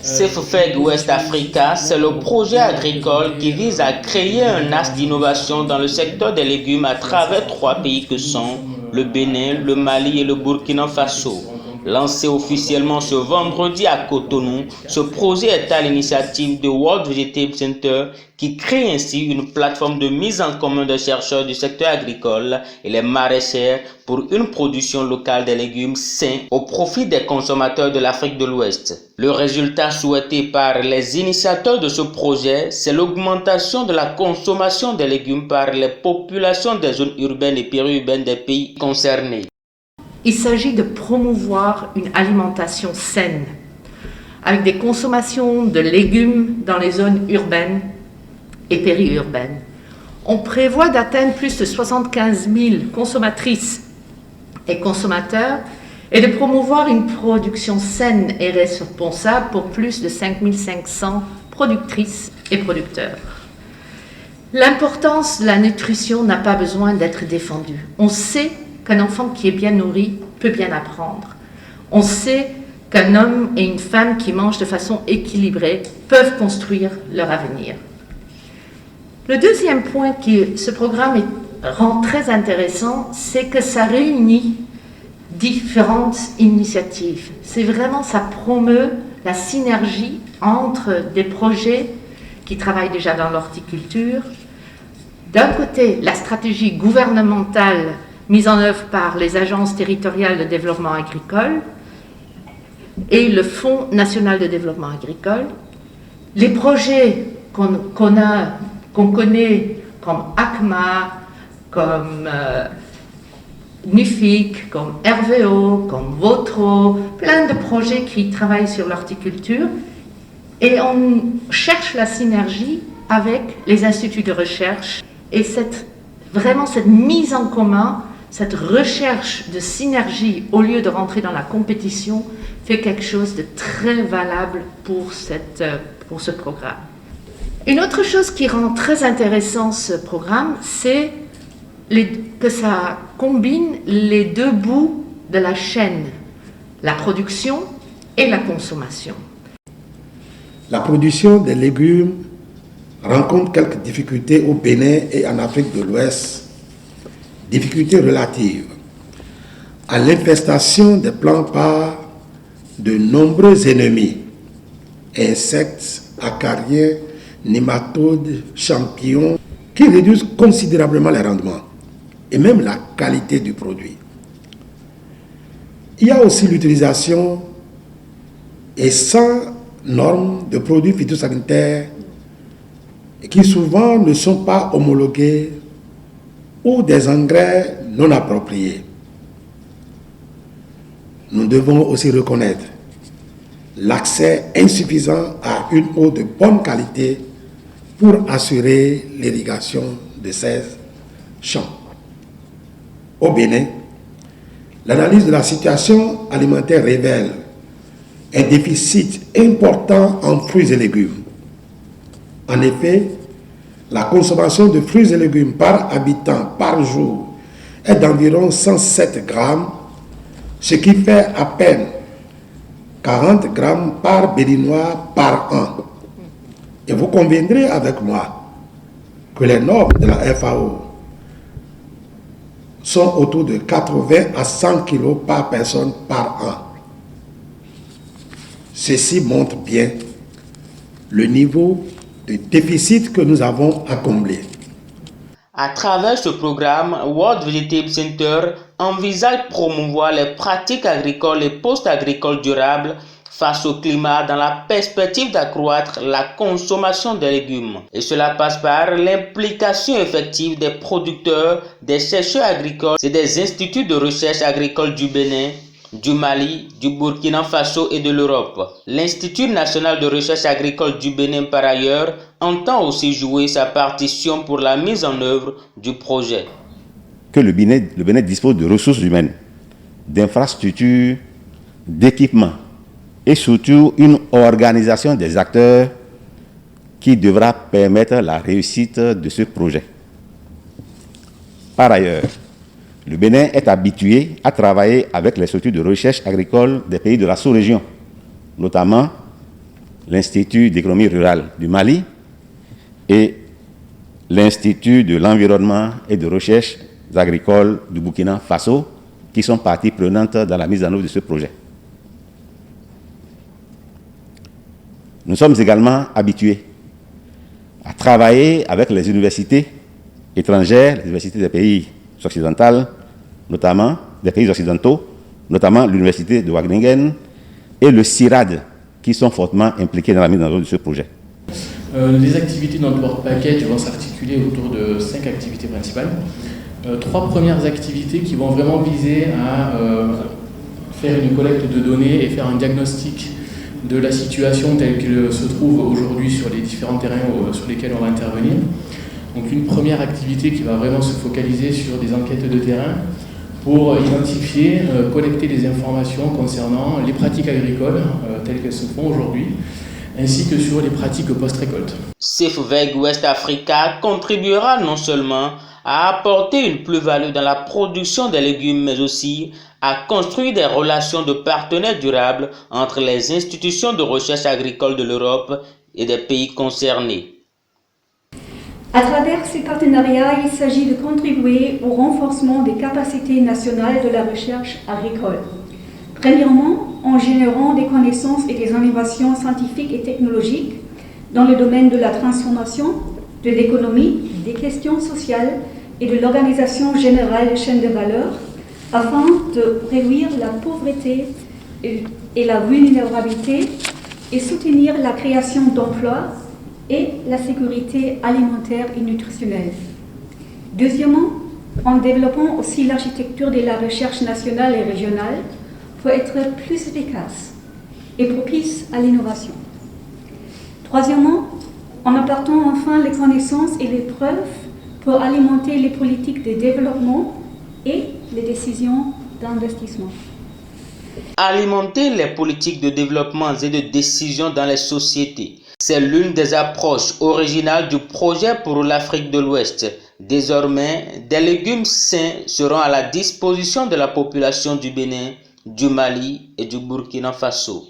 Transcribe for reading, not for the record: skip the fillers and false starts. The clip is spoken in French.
CEFFEG West Africa, c'est le projet agricole qui vise à créer un axe d'innovation dans le secteur des légumes à travers 3 pays que sont le Bénin, le Mali et le Burkina Faso. Lancé officiellement ce vendredi à Cotonou, ce projet est à l'initiative de World Vegetable Center qui crée ainsi une plateforme de mise en commun des chercheurs du secteur agricole et les maraîchers pour une production locale des légumes sains au profit des consommateurs de l'Afrique de l'Ouest. Le résultat souhaité par les initiateurs de ce projet, c'est l'augmentation de la consommation des légumes par les populations des zones urbaines et périurbaines des pays concernés. Il s'agit de promouvoir une alimentation saine, avec des consommations de légumes dans les zones urbaines et périurbaines. On prévoit d'atteindre plus de 75 000 consommatrices et consommateurs et de promouvoir une production saine et responsable pour plus de 5 500 productrices et producteurs. L'importance de la nutrition n'a pas besoin d'être défendue. On sait qu'un enfant qui est bien nourri peut bien apprendre. On sait qu'un homme et une femme qui mangent de façon équilibrée peuvent construire leur avenir. Le deuxième point que ce programme rend très intéressant, c'est que ça réunit différentes initiatives. C'est vraiment, ça promeut la synergie entre des projets qui travaillent déjà dans l'horticulture. D'un côté, la stratégie gouvernementale mise en œuvre par les agences territoriales de développement agricole et le Fonds national de développement agricole. Les projets qu'on connaît comme ACMA, comme NUFIC, comme RVO, comme VOTRO, plein de projets qui travaillent sur l'horticulture, et on cherche la synergie avec les instituts de recherche et vraiment cette mise en commun, cette recherche de synergie au lieu de rentrer dans la compétition fait quelque chose de très valable pour ce programme. Une autre chose qui rend très intéressant ce programme, c'est que ça combine les deux bouts de la chaîne, la production et la consommation. La production des légumes rencontre quelques difficultés au Bénin et en Afrique de l'Ouest, difficultés relatives à l'infestation des plants par de nombreux ennemis, insectes, acariens, nématodes, champignons, qui réduisent considérablement les rendements et même la qualité du produit. Il y a aussi l'utilisation et sans normes de produits phytosanitaires qui souvent ne sont pas homologués ou des engrais non appropriés. Nous devons aussi reconnaître l'accès insuffisant à une eau de bonne qualité pour assurer l'irrigation de ces champs. Au Bénin, l'analyse de la situation alimentaire révèle un déficit important en fruits et légumes. En effet, la consommation de fruits et légumes par habitant par jour est d'environ 107 grammes, ce qui fait à peine 40 grammes par Béninois par an. Et vous conviendrez avec moi que les normes de la FAO sont autour de 80 à 100 kg par personne par an. Ceci montre bien le niveau de déficit que nous avons à combler. À travers ce programme, World Vegetable Center envisage de promouvoir les pratiques agricoles et post-agricoles durables face au climat dans la perspective d'accroître la consommation des légumes. Et cela passe par l'implication effective des producteurs, des chercheurs agricoles et des instituts de recherche agricole du Bénin, du Mali, du Burkina Faso et de l'Europe. L'Institut national de recherche agricole du Bénin, par ailleurs, entend aussi jouer sa partition pour la mise en œuvre du projet. Que le Bénin dispose de ressources humaines, d'infrastructures, d'équipements et surtout une organisation des acteurs qui devra permettre la réussite de ce projet. Par ailleurs, le Bénin est habitué à travailler avec les structures de recherche agricole des pays de la sous-région, notamment l'Institut d'économie rurale du Mali et l'Institut de l'environnement et de recherche agricoles du Burkina Faso, qui sont parties prenantes dans la mise en œuvre de ce projet. Nous sommes également habitués à travailler avec les universités étrangères, les universités des pays occidentaux, notamment l'université de Wageningen et le CIRAD, qui sont fortement impliqués dans la mise en œuvre de ce projet. Les activités dans le Work Package vont s'articuler autour de 5 activités principales. 3 premières activités qui vont vraiment viser à faire une collecte de données et faire un diagnostic de la situation telle qu'elle se trouve aujourd'hui sur les différents terrains sur lesquels on va intervenir. Donc une première activité qui va vraiment se focaliser sur des enquêtes de terrain pour identifier, collecter des informations concernant les pratiques agricoles telles qu'elles se font aujourd'hui, ainsi que sur les pratiques post-récolte. Safeweg West Africa contribuera non seulement à apporter une plus-value dans la production des légumes, mais aussi à construire des relations de partenaires durables entre les institutions de recherche agricole de l'Europe et des pays concernés. À travers ces partenariats, il s'agit de contribuer au renforcement des capacités nationales de la recherche agricole. Premièrement, en générant des connaissances et des innovations scientifiques et technologiques dans le domaine de la transformation, de l'économie, des questions sociales et de l'organisation générale des chaînes de valeur, afin de réduire la pauvreté et la vulnérabilité et soutenir la création d'emplois et la sécurité alimentaire et nutritionnelle. Deuxièmement, en développant aussi l'architecture de la recherche nationale et régionale pour être plus efficace et propice à l'innovation. Troisièmement, en apportant enfin les connaissances et les preuves pour alimenter les politiques de développement et les décisions d'investissement. Alimenter les politiques de développement et de décision dans les sociétés, c'est l'une des approches originales du projet pour l'Afrique de l'Ouest. Désormais, des légumes sains seront à la disposition de la population du Bénin, du Mali et du Burkina Faso.